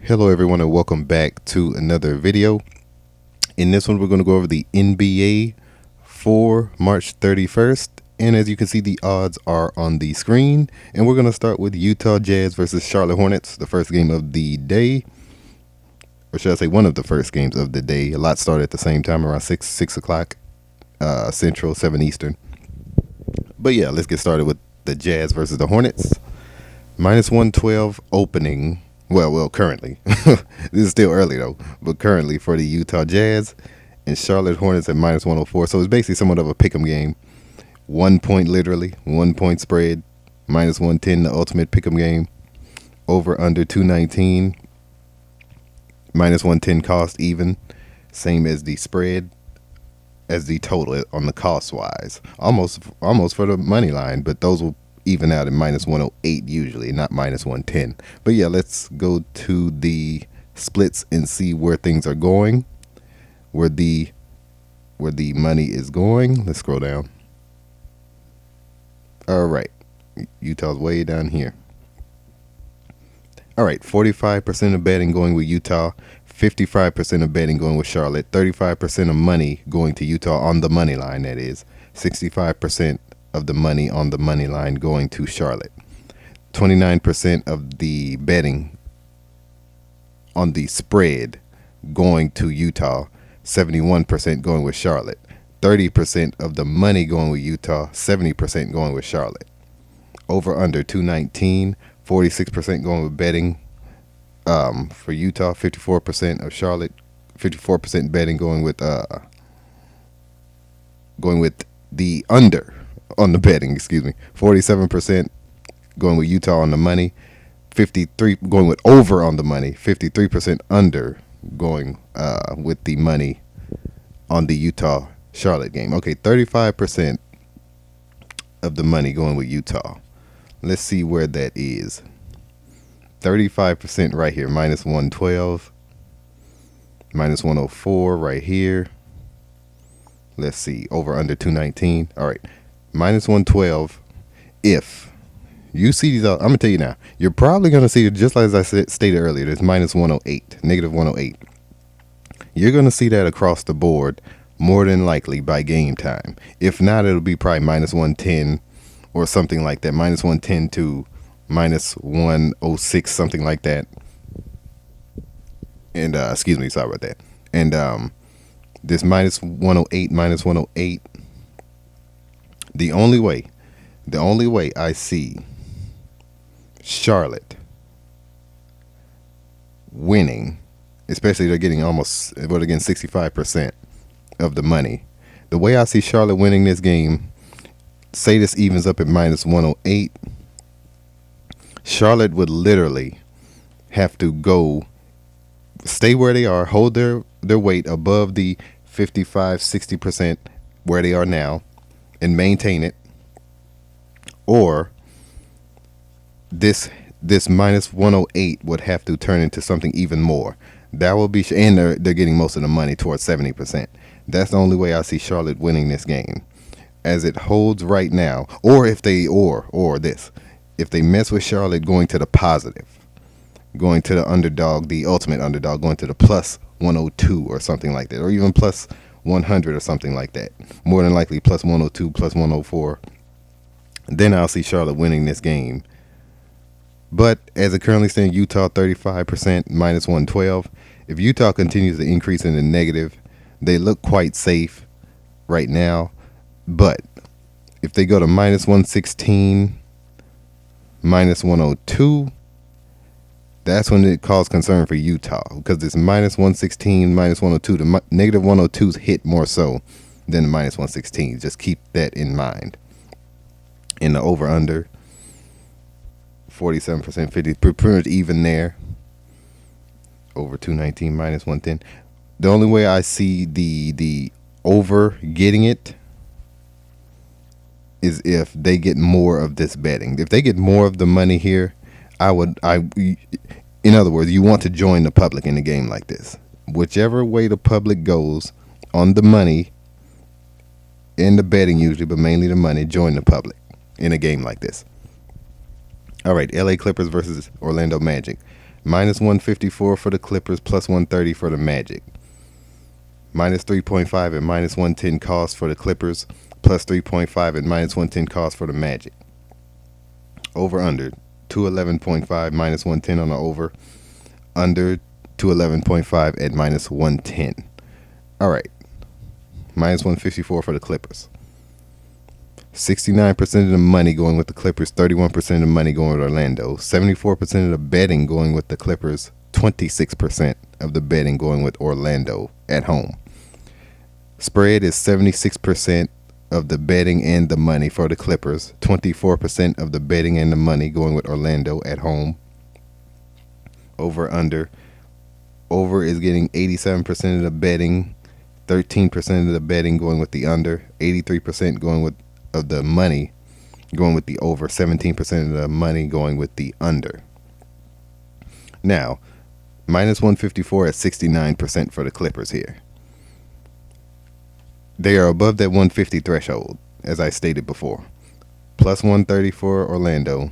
Hello everyone and welcome back to another video. In this one we're going to go over the NBA for March 31st, and as you can see the odds are on the screen, and we're going to start with Utah Jazz versus Charlotte Hornets, the first game of the day, or should I say one of the first games of the day. A lot started at the same time, around 6 o'clock Central, 7 Eastern. But yeah, let's get started with the Jazz versus the Hornets. Minus 112 opening. Well, currently. This is still early, though. But currently for the Utah Jazz and Charlotte Hornets at minus 104. So it's basically somewhat of a pick'em game. 1 point, literally. 1 point spread. Minus 110, the ultimate pick'em game. Over under 219. Minus 110 cost even. Same as the spread. As the total on the cost-wise. Almost for the money line. But those will even out at minus 108 usually, not minus 110. But yeah, let's go to the splits and see where things are going, where the money is going. Let's scroll down. All right, Utah's way down here. All right, 45% of betting going with Utah, 55% of betting going with Charlotte, 35% of money going to Utah on the money line, that is, 65% of the money on the money line going to Charlotte. 29% of the betting on the spread going to Utah. 71% going with Charlotte. 30% of the money going with Utah. 70% going with Charlotte. Over under 219. 46% going with betting for Utah. 54% of Charlotte. 54% betting going with the under. On the betting, 47% going with Utah on the money, 53 going with over on the money, 53% under going with the money on the Utah Charlotte game. Okay, 35% of the money going with Utah. Let's see where that is. 35% right here, minus 112, minus 104 right here. Let's see, over under 219. All right. Minus 112. If you see these, I'm going to tell you now, you're probably going to see, just as I stated earlier, there's minus 108, negative 108. You're going to see that across the board more than likely by game time. If not, it'll be probably minus 110 or something like that. Minus 110 to minus 106, something like that. And, sorry about that. And this minus 108, minus 108. The only way I see Charlotte winning, especially they're getting almost, but again, 65% of the money. The way I see Charlotte winning this game, say this evens up at minus 108, Charlotte would literally have to stay where they are, hold their weight above the 55-60% where they are now, and maintain it, or this minus 108 would have to turn into something even more. That will be, and they're getting most of the money towards 70%. That's the only way I see Charlotte winning this game, as it holds right now. Or if they if they mess with Charlotte going to the positive, going to the underdog, the ultimate underdog, going to the plus 102 or something like that, or even plus 100 or something like that. More than likely plus 102, plus 104. Then I'll see Charlotte winning this game. But as it currently stands, Utah 35%, minus 112. If Utah continues to increase in the negative, they look quite safe right now. But if they go to minus 116, minus 102, that's when it caused concern for Utah, because it's minus 116, minus 102. The negative 102s hit more so than the minus 116. Just keep that in mind. In the over-under, 47%, 50, pretty much even there. Over 219, minus 110. The only way I see the over getting it is if they get more of this betting. If they get more of the money here, in other words, you want to join the public in a game like this. Whichever way the public goes on the money and the betting usually, but mainly the money, join the public in a game like this. All right, LA Clippers versus Orlando Magic. Minus 154 for the Clippers, plus 130 for the Magic. Minus 3.5 and minus 110 cost for the Clippers, plus 3.5 and minus 110 cost for the Magic. Over under 211.5 minus 110 on the over. Under 211.5 at minus 110. All right. Minus 154 for the Clippers. 69% of the money going with the Clippers, 31% of the money going with Orlando, 74% of the betting going with the Clippers, 26% of the betting going with Orlando at home. Spread is 76% of the betting and the money for the Clippers, 24% of the betting and the money going with Orlando at home. Over under. Over is getting 87% of the betting, 13% of the betting going with the under, 83% going with of the money going with the over, 17% of the money going with the under. Now, minus 154 at 69% for the Clippers here. They are above that 150 threshold, as I stated before. Plus 130 for Orlando,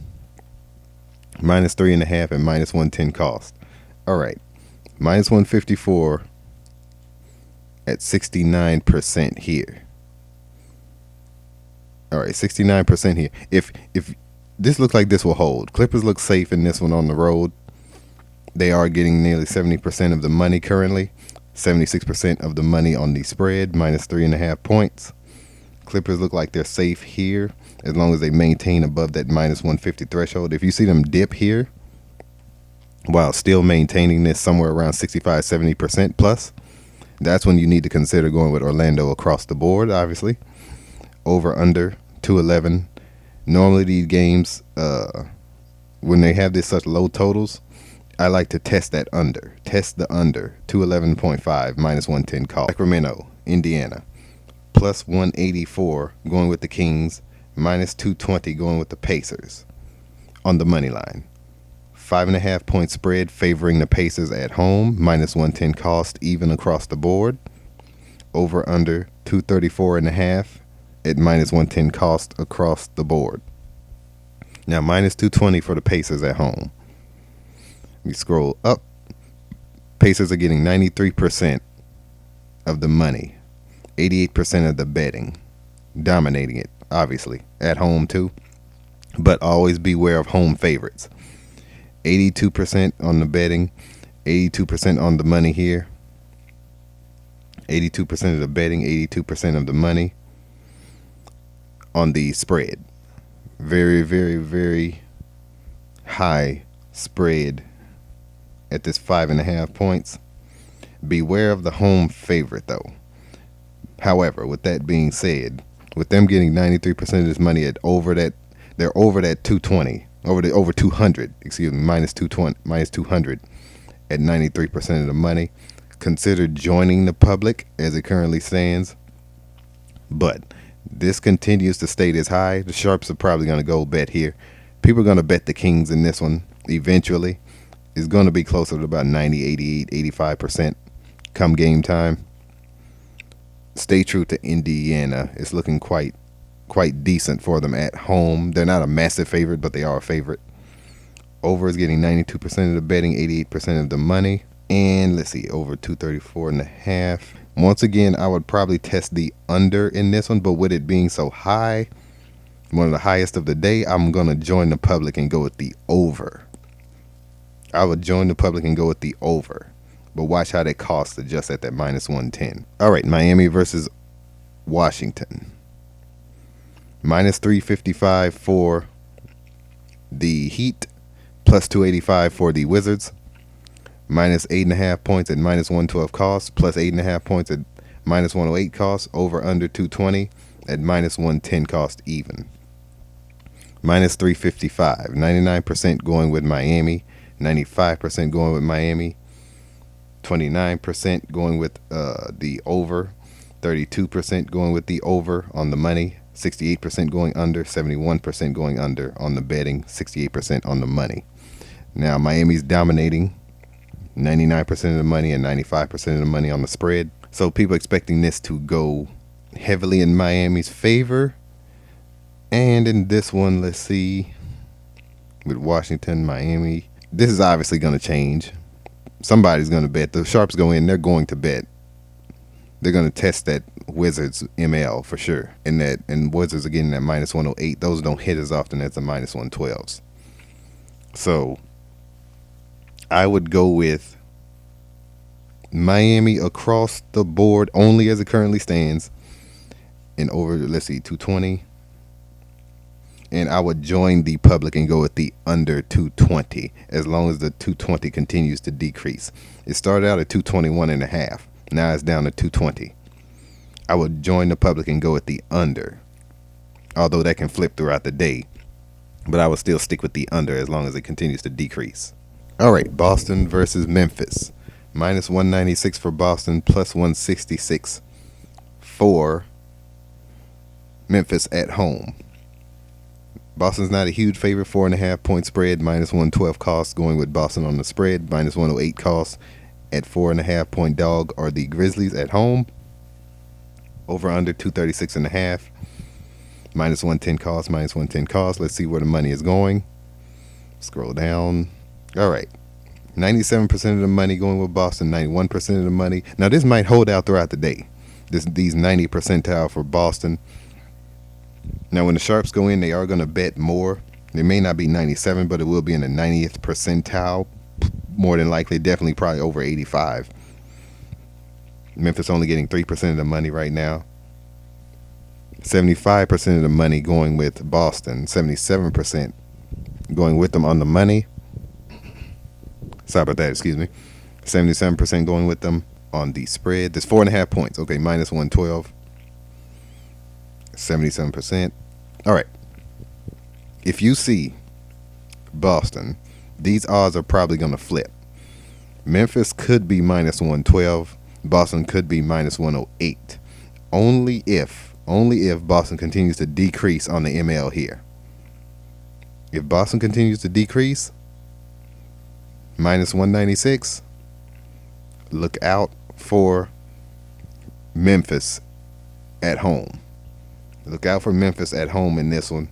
minus 3.5 and minus 110 cost. All right, minus 154 at 69% here. All right, 69% here. If this looks like this will hold, Clippers look safe in this one on the road. They are getting nearly 70% of the money currently, 76% of the money on the spread, minus 3.5 points. Clippers look like they're safe here as long as they maintain above that minus 150 threshold. If you see them dip here while still maintaining this somewhere around 65, 70% plus, that's when you need to consider going with Orlando across the board, obviously. Over under 211. Normally these games, when they have this such low totals, I like to test that under. Test the under 211.5 minus 110 call. Sacramento, Indiana, plus 184 going with the Kings, minus 220 going with the Pacers on the money line. 5.5 point spread favoring the Pacers at home, minus 110 cost even across the board. Over under 234.5 at minus 110 cost across the board. Now minus 220 for the Pacers at home. We scroll up. Pacers are getting 93% of the money, 88% of the betting, dominating it, obviously, at home too. But always beware of home favorites. 82% on the betting, 82% on the money here. 82% of the betting, 82% of the money on the spread. Very, very, very high spread at this 5.5 points. Beware of the home favorite though. However, with that being said, with them getting 93% of this money at over that, they're over that 220, over 200, excuse me, minus 220, minus 200 at 93% of the money. Consider joining the public as it currently stands. But this continues to stay this high. The sharps are probably going to go bet here. People are going to bet the Kings in this one eventually. It's going to be closer to about 90, 88, 85% come game time. Stay true to Indiana. It's looking quite decent for them at home. They're not a massive favorite, but they are a favorite. Over is getting 92% of the betting, 88% of the money. And let's see, over 234.5. Once again, I would probably test the under in this one, but with it being so high, one of the highest of the day, I'm going to join the public and go with the over. I would join the public and go with the over. But watch how that cost adjusts at that minus 110. All right, Miami versus Washington. Minus 355 for the Heat, plus 285 for the Wizards. Minus 8.5 points at minus 112 cost, plus 8.5 points at minus 108 cost, over under 220 at minus 110 cost even. Minus 355, 99% going with Miami, 95% going with Miami, 29% going with the over, 32% going with the over on the money, 68% going under, 71% going under on the betting, 68% on the money. Now Miami's dominating 99% of the money and 95% of the money on the spread. So people expecting this to go heavily in Miami's favor. And in this one, let's see, with Washington, Miami, This is obviously going to change. Somebody's going to bet. The sharps go in. They're going to bet. They're going to test that Wizards ML for sure. And Wizards are getting that minus 108. Those don't hit as often as the minus 112s. So I would go with Miami across the board only as it currently stands. And over, let's see, 220. And I would join the public and go with the under 220 as long as the 220 continues to decrease. It started out at 221.5. Now it's down to 220. I would join the public and go with the under. Although that can flip throughout the day. But I would still stick with the under as long as it continues to decrease. All right, Boston versus Memphis. Minus 196 for Boston, plus 166 for Memphis at home. Boston's not a huge favorite, 4.5 point spread, minus 112 cost, going with Boston on the spread, minus 108 cost. At 4.5 point dog are the Grizzlies at home. Over under 236.5. Minus 110 cost, minus 110 cost. Let's see where the money is going. Scroll down. All right. 97% of the money going with Boston, 91% of the money. Now this might hold out throughout the day. These 90 percentile for Boston. Now when the sharps go in, they are going to bet more. It may not be 97, but it will be in the 90th percentile. More than likely, definitely probably over 85. Memphis only getting 3% of the money right now. 75% of the money going with Boston. 77% going with them on the money. Sorry about that, excuse me. 77% going with them on the spread. There's 4.5 points. Okay, minus 112. 77%. All right. If you see Boston, these odds are probably going to flip. Memphis could be minus 112. Boston could be minus 108. Only if Boston continues to decrease on the ML here. If Boston continues to decrease, minus 196, look out for Memphis at home. Look out for Memphis at home in this one.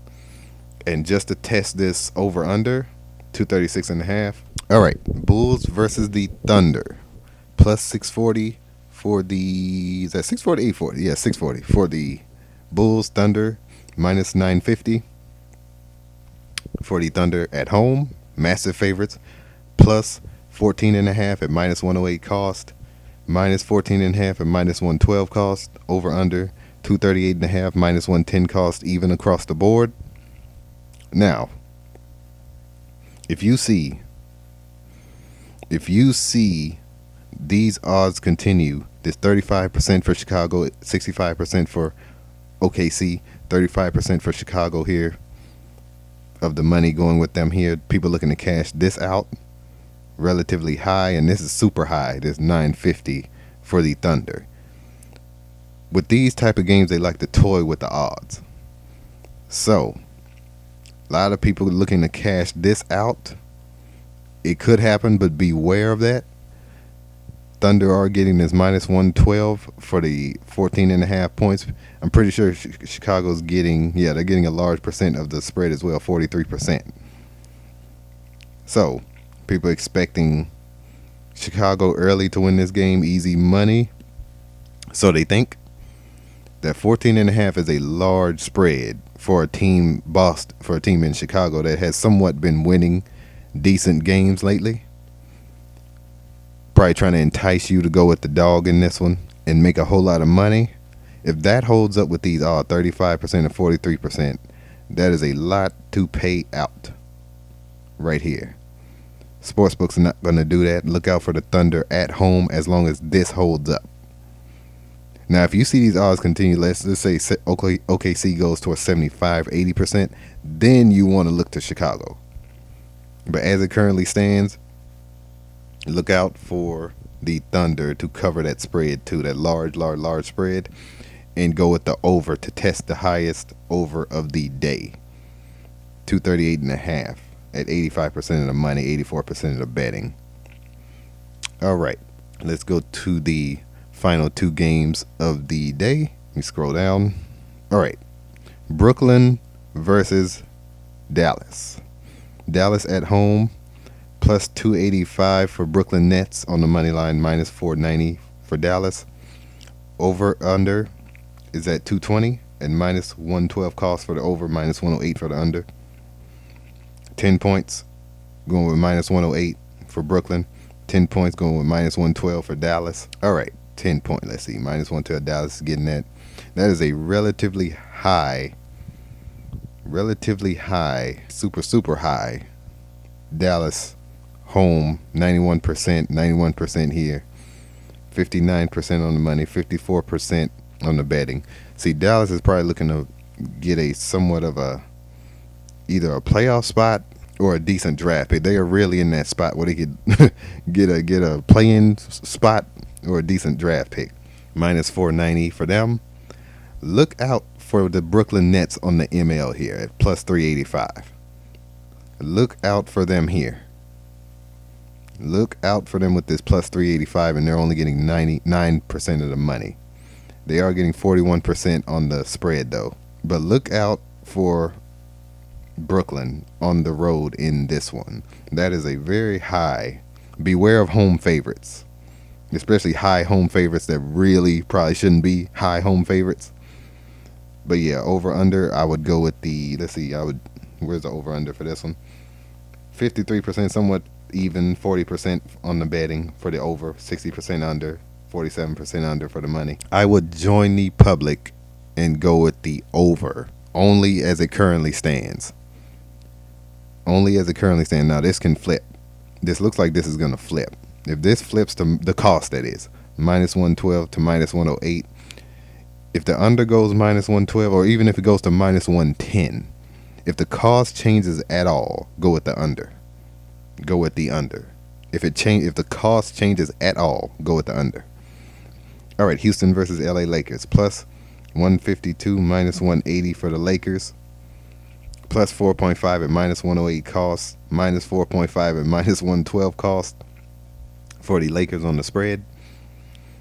And just to test this over under, 236.5. All right, Bulls versus the Thunder. Plus 640 for the, is that 640, 840? Yeah, 640 for the Bulls. Thunder minus 950 for the Thunder at home. Massive favorites. Plus 14.5 at minus 108 cost. Minus 14.5 at minus 112 cost. Over under 238.5 minus 110 cost, even across the board. Now, if you see these odds continue, this 35% for Chicago, 65% for OKC, 35% for Chicago here, of the money going with them here, people looking to cash this out, relatively high, and this is super high. This 950 for the Thunder. With these type of games, they like to toy with the odds. So, a lot of people looking to cash this out. It could happen, but beware of that. Thunder are getting this minus 112 for the 14.5 points. I'm pretty sure Chicago's getting, they're getting a large percent of the spread as well, 43%. So, people expecting Chicago early to win this game, easy money. So they think that 14.5 is a large spread for a team in Chicago that has somewhat been winning decent games lately. Probably trying to entice you to go with the dog in this one and make a whole lot of money. If that holds up with these odds, 35% and 43%, that is a lot to pay out right here. Sportsbooks are not going to do that. Look out for the Thunder at home as long as this holds up. Now, if you see these odds continue, let's say OKC goes towards 75, 80%, then you want to look to Chicago. But as it currently stands, look out for the Thunder to cover that spread too, that large spread, and go with the over to test the highest over of the day. 238.5 at 85% of the money, 84% of the betting. All right, let's go to the final two games of the day. Let me scroll down. All right, Brooklyn versus Dallas. Dallas at home, plus 285 for Brooklyn Nets on the money line, minus 490 for Dallas. Over under is at 220 and minus 112 cost for the over, minus 108 for the under. 10 points going with minus 108 for Brooklyn. 10 points going with minus 112 for Dallas. All right, 10 point. Let's see, minus 112. Dallas is getting that. That is a relatively high, super high. Dallas home, 91%, 91% here, 59% on the money, 54% on the betting. See, Dallas is probably looking to get a somewhat of a either a playoff spot or a decent draft pick. They are really in that spot where they could get a play-in spot or a decent draft pick. Minus 490 for them. Look out for the Brooklyn Nets on the ML here at plus 385. Look out for them here. Look out for them with this plus 385, and they're only getting 99% of the money. They are getting 41% on the spread though. But look out for Brooklyn on the road in this one. That is a very high. Beware of home favorites, especially high home favorites that really probably shouldn't be high home favorites. But yeah, over under, I would go with the, let's see, where's the over under for this one? 53%, somewhat even, 40% on the betting for the over, 60% under, 47% under for the money. I would join the public and go with the over, only as it currently stands. Only as it currently stands. Now this can flip. This looks like this is going to flip. If this flips to the cost, that is, minus 112 to minus 108, if the under goes minus 112, or even if it goes to minus 110, if the cost changes at all, go with the under. Go with the under. If the cost changes at all, go with the under. All right, Houston versus LA Lakers. Plus 152, minus 180 for the Lakers. Plus 4.5 at minus 108 cost. Minus 4.5 at minus 112 cost for the Lakers on the spread.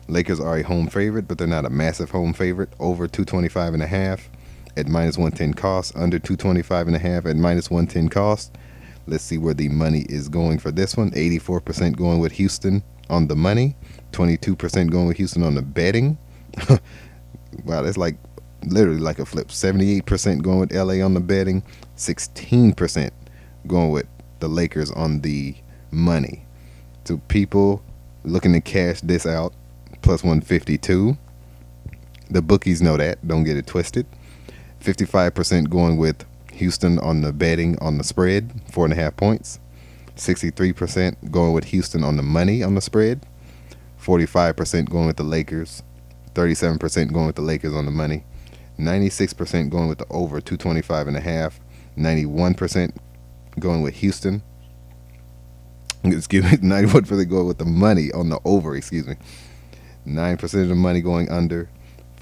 Lakers are a home favorite, but they're not a massive home favorite. Over 225.5 at minus 110 cost. Under 225.5 at minus 110 cost. Let's see where the money is going for this one. 84% going with Houston on the money. 22% going with Houston on the betting. Wow, that's like literally like a flip. 78% going with LA on the betting. 16% going with the Lakers on the money. So people looking to cash this out, plus 152. The bookies know that. Don't get it twisted. 55% going with Houston on the betting on the spread, 4.5 points. 63% going with Houston on the money on the spread. 45% going with the Lakers. 37% going with the Lakers on the money. 96% going with the over 225.5. 91% going with Houston. Excuse me, 91% going with the money on the over, excuse me. 9% of the money going under.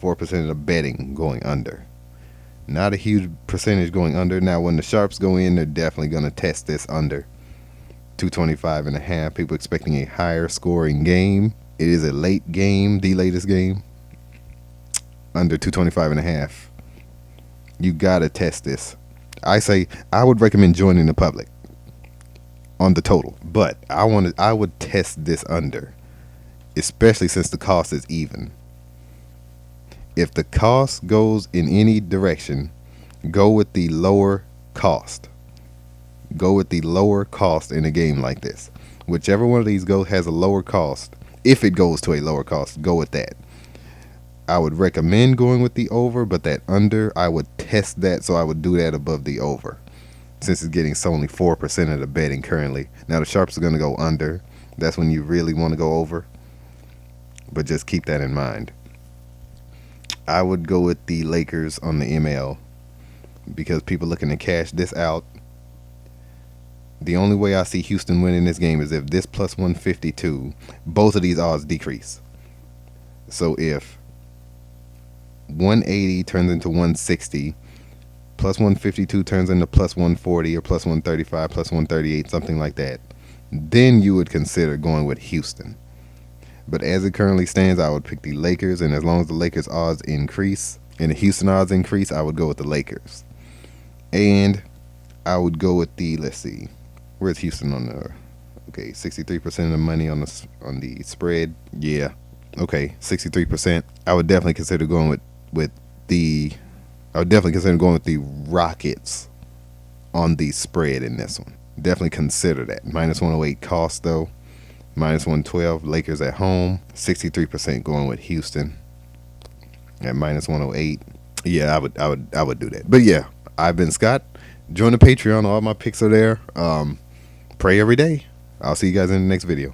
4% of the betting going under. Not a huge percentage going under. Now, when the sharps go in, they're definitely going to test this under 225.5. People expecting a higher scoring game. It is a late game, the latest game. Under 225.5. You got to test this. I say I would recommend joining the public on the total, but I would test this under, especially since the cost is even. If the cost goes in any direction, go with the lower cost. Go with the lower cost in a game like this. Whichever one of these has a lower cost, if it goes to a lower cost, go with that. I would recommend going with the over, but that under, I would test that, so I would do that above the over, since it's getting only 4% of the betting currently. Now the sharps are going to go under. That's when you really want to go over, but just keep that in mind. I would go with the Lakers on the ML because people looking to cash this out. The only way I see Houston winning this game is if this plus 152, both of these odds decrease. So if 180 turns into 160, plus 152 turns into plus 140 or plus 135, plus 138, something like that, then you would consider going with Houston. But as it currently stands, I would pick the Lakers, and as long as the Lakers odds increase and the Houston odds increase, I would go with the Lakers. And I would go with the, let's see, where's Houston on the, Okay, 63% of the money on the spread. Yeah. Okay, 63%. I would definitely consider going with the. I would definitely consider going with the Rockets on the spread in this one. Definitely consider that. Minus 108 cost though. Minus 112. Lakers at home. 63% going with Houston at minus 108. Yeah, I would do that. But yeah, I've been Scott. Join the Patreon. All my picks are there. Pray every day. I'll see you guys in the next video.